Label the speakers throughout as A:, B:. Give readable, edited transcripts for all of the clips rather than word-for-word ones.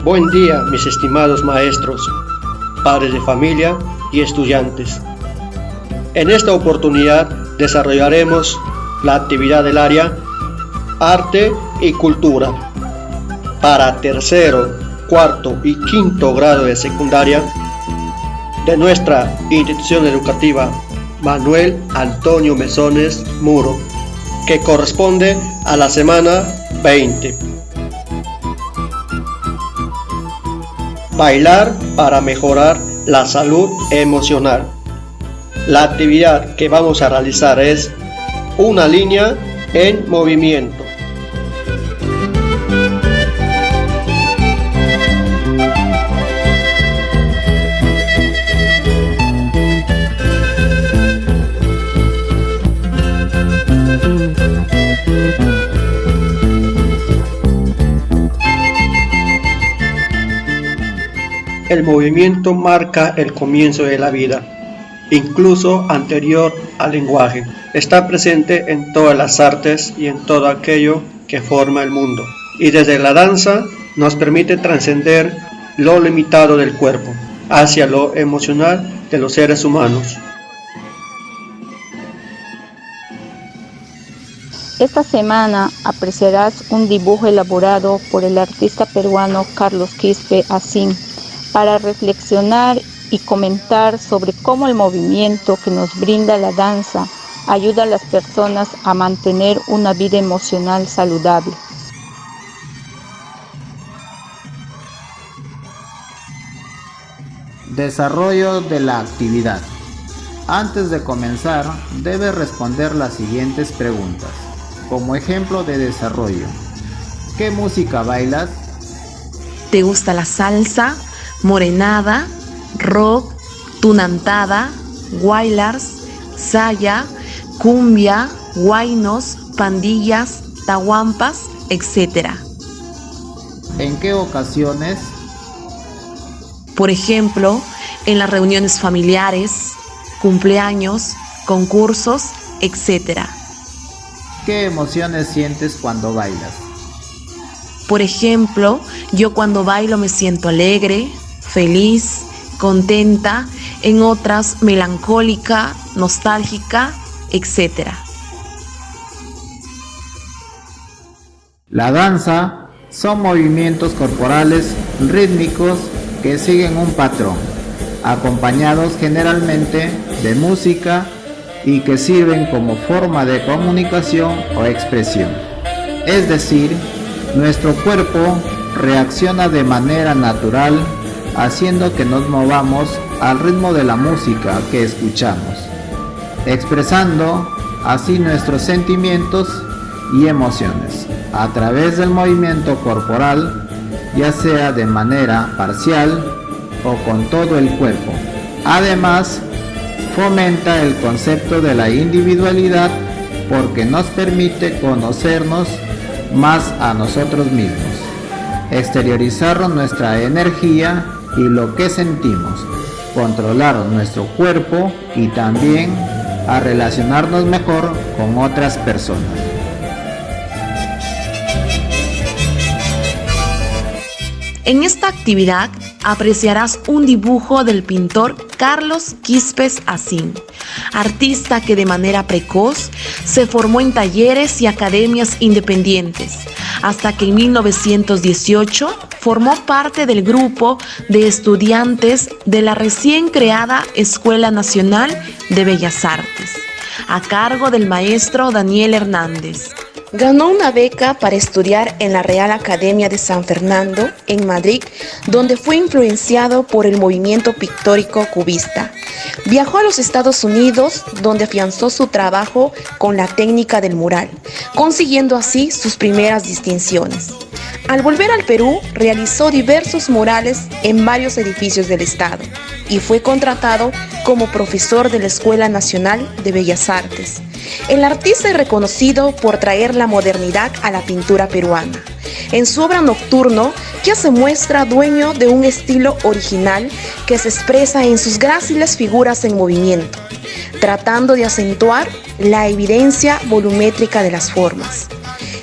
A: Buen día, mis estimados maestros, padres de familia y estudiantes. En esta oportunidad desarrollaremos la actividad del área Arte y Cultura para tercero, cuarto y quinto grado de secundaria de nuestra institución educativa Manuel Antonio Mesones Muro, que corresponde a la semana 20. Bailar para mejorar la salud emocional. La actividad que vamos a realizar es una línea en movimiento. El movimiento marca el comienzo de la vida, incluso anterior al lenguaje. Está presente en todas las artes y en todo aquello que forma el mundo. Y desde la danza nos permite trascender lo limitado del cuerpo hacia lo emocional de los seres humanos.
B: Esta semana apreciarás un dibujo elaborado por el artista peruano Carlos Quispe Asín, para reflexionar y comentar sobre cómo el movimiento que nos brinda la danza ayuda a las personas a mantener una vida emocional saludable.
C: Desarrollo de la actividad. Antes de comenzar, debes responder las siguientes preguntas. Como ejemplo de desarrollo: ¿qué música bailas?
D: ¿Te gusta la salsa, morenada, rock, tunantada, guailars, saya, cumbia, huaynos, pandillas, tahuampas, etc.?
C: ¿En qué ocasiones?
D: Por ejemplo, en las reuniones familiares, cumpleaños, concursos, etc.
C: ¿Qué emociones sientes cuando bailas?
D: Por ejemplo, yo cuando bailo me siento alegre, feliz, contenta, en otras melancólica, nostálgica, etc.
C: La danza son movimientos corporales rítmicos que siguen un patrón, acompañados generalmente de música y que sirven como forma de comunicación o expresión. Es decir, nuestro cuerpo reacciona de manera natural, haciendo que nos movamos al ritmo de la música que escuchamos, expresando así nuestros sentimientos y emociones a través del movimiento corporal, ya sea de manera parcial o con todo el cuerpo. Además, fomenta el concepto de la individualidad porque nos permite conocernos más a nosotros mismos, exteriorizar nuestra energía y lo que sentimos, controlar nuestro cuerpo y también a relacionarnos mejor con otras personas.
D: En esta actividad apreciarás un dibujo del pintor Carlos Quispe Asín, artista que de manera precoz se formó en talleres y academias independientes, hasta que en 1918 formó parte del grupo de estudiantes de la recién creada Escuela Nacional de Bellas Artes, a cargo del maestro Daniel Hernández. Ganó una beca para estudiar en la Real Academia de San Fernando, en Madrid, donde fue influenciado por el movimiento pictórico cubista. Viajó a los Estados Unidos, donde afianzó su trabajo con la técnica del mural, consiguiendo así sus primeras distinciones. Al volver al Perú, realizó diversos murales en varios edificios del estado y fue contratado como profesor de la Escuela Nacional de Bellas Artes. El artista es reconocido por traer la modernidad a la pintura peruana. En su obra Nocturno ya se muestra dueño de un estilo original que se expresa en sus gráciles figuras en movimiento, tratando de acentuar la evidencia volumétrica de las formas.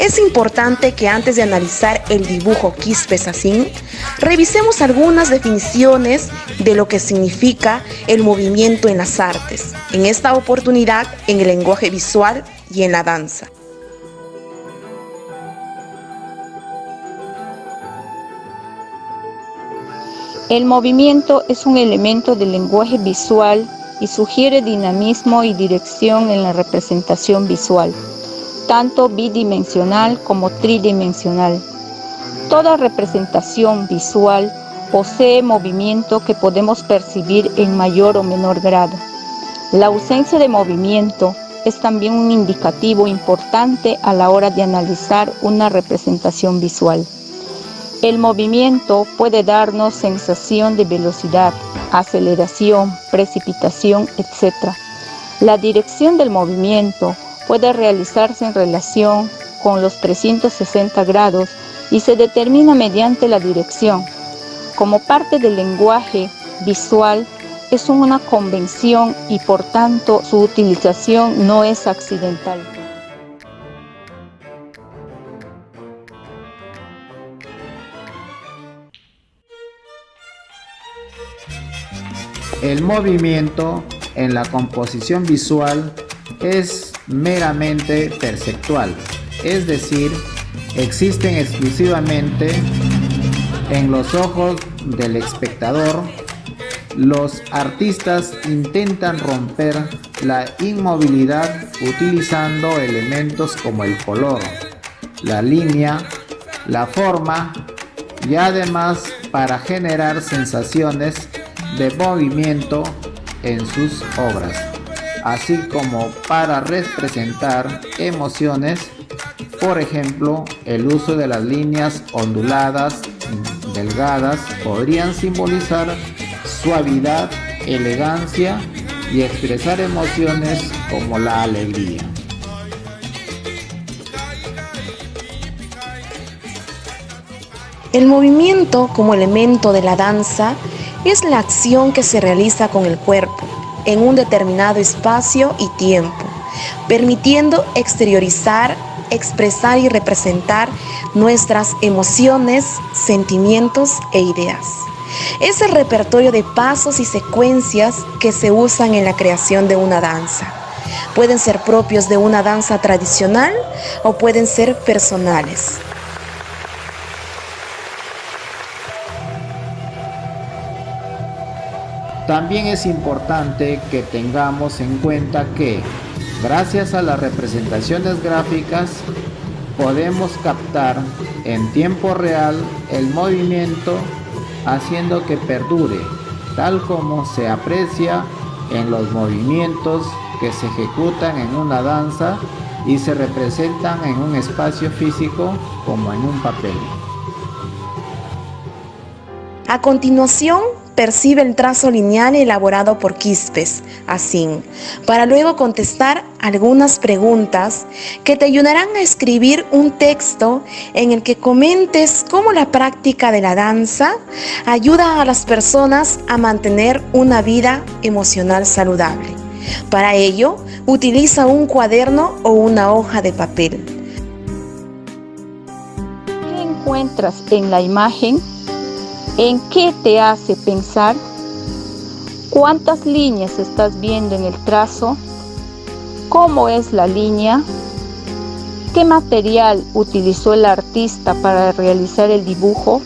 D: Es importante que antes de analizar el dibujo Quispe Sacín, revisemos algunas definiciones de lo que significa el movimiento en las artes, en esta oportunidad en el lenguaje visual y en la danza.
B: El movimiento es un elemento del lenguaje visual y sugiere dinamismo y dirección en la representación visual, tanto bidimensional como tridimensional. Toda representación visual posee movimiento que podemos percibir en mayor o menor grado. La ausencia de movimiento es también un indicativo importante a la hora de analizar una representación visual. El movimiento puede darnos sensación de velocidad, aceleración, precipitación, etc. La dirección del movimiento puede realizarse en relación con los 360 grados y se determina mediante la dirección. Como parte del lenguaje visual, es una convención y por tanto su utilización no es accidental.
C: El movimiento en la composición visual es meramente perceptual, es decir, existen exclusivamente en los ojos del espectador. Los artistas intentan romper la inmovilidad utilizando elementos como el color, la línea, la forma y además para generar sensaciones de movimiento en sus obras, así como para representar emociones. Por ejemplo, el uso de las líneas onduladas, delgadas, podrían simbolizar suavidad, elegancia y expresar emociones como la alegría.
D: El movimiento como elemento de la danza es la acción que se realiza con el cuerpo en un determinado espacio y tiempo, permitiendo exteriorizar, expresar y representar nuestras emociones, sentimientos e ideas. Es el repertorio de pasos y secuencias que se usan en la creación de una danza. Pueden ser propios de una danza tradicional o pueden ser personales.
C: También es importante que tengamos en cuenta que, gracias a las representaciones gráficas, podemos captar en tiempo real el movimiento, haciendo que perdure, tal como se aprecia en los movimientos que se ejecutan en una danza y se representan en un espacio físico como en un papel.
D: A continuación, percibe el trazo lineal elaborado por Quispe Sacín, para luego contestar algunas preguntas que te ayudarán a escribir un texto en el que comentes cómo la práctica de la danza ayuda a las personas a mantener una vida emocional saludable. Para ello, utiliza un cuaderno o una hoja de papel.
B: ¿Qué encuentras en la imagen? ¿En qué te hace pensar? ¿Cuántas líneas estás viendo en el trazo? ¿Cómo es la línea? ¿Qué material utilizó el artista para realizar el dibujo?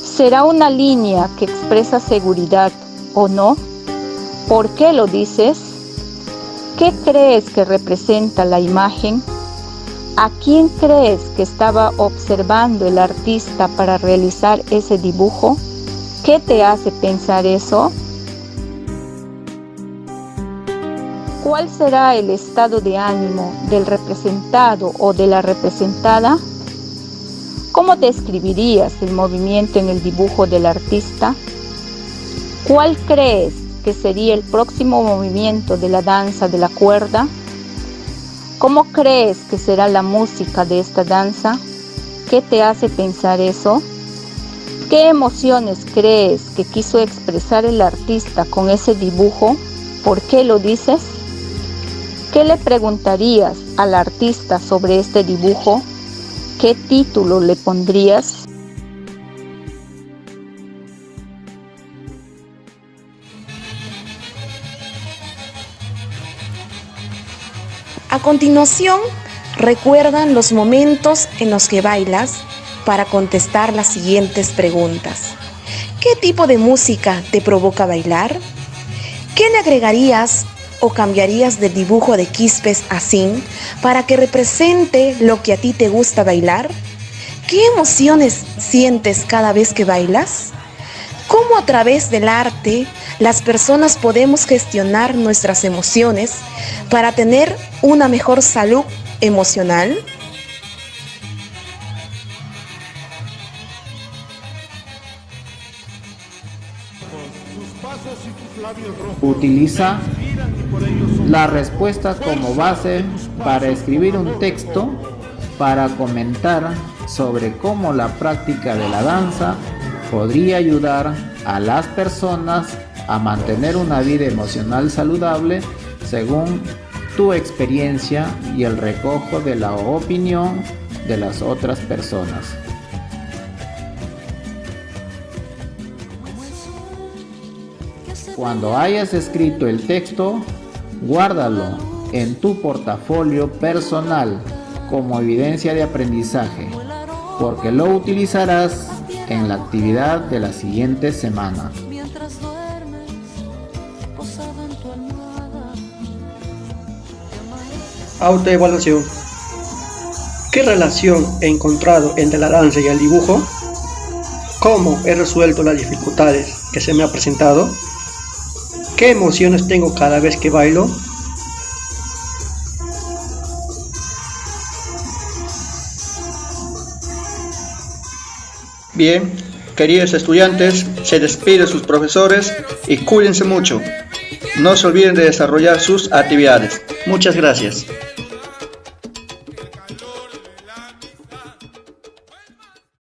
B: ¿Será una línea que expresa seguridad o no? ¿Por qué lo dices? ¿Qué crees que representa la imagen? ¿A quién crees que estaba observando el artista para realizar ese dibujo? ¿Qué te hace pensar eso? ¿Cuál será el estado de ánimo del representado o de la representada? ¿Cómo describirías el movimiento en el dibujo del artista? ¿Cuál crees que sería el próximo movimiento de la danza de la cuerda? ¿Cómo crees que será la música de esta danza? ¿Qué te hace pensar eso? ¿Qué emociones crees que quiso expresar el artista con ese dibujo? ¿Por qué lo dices? ¿Qué le preguntarías al artista sobre este dibujo? ¿Qué título le pondrías?
D: A continuación, recuerdan los momentos en los que bailas para contestar las siguientes preguntas. ¿Qué tipo de música te provoca bailar? ¿Qué le agregarías o cambiarías del dibujo de Quispes Asín para que represente lo que a ti te gusta bailar? ¿Qué emociones sientes cada vez que bailas? ¿Cómo a través del arte las personas podemos gestionar nuestras emociones para tener una mejor salud emocional?
C: Utiliza la respuesta como base para escribir un texto para comentar sobre cómo la práctica de la danza podría ayudar a las personas a mantener una vida emocional saludable según tu experiencia y el recojo de la opinión de las otras personas. Cuando hayas escrito el texto, guárdalo en tu portafolio personal como evidencia de aprendizaje, porque lo utilizarás en la actividad de la siguiente semana.
A: Autoevaluación. ¿Qué relación he encontrado entre la danza y el dibujo? ¿Cómo he resuelto las dificultades que se me han presentado? ¿Qué emociones tengo cada vez que bailo? Bien, queridos estudiantes, se despiden sus profesores y cuídense mucho. No se olviden de desarrollar sus actividades. Muchas gracias.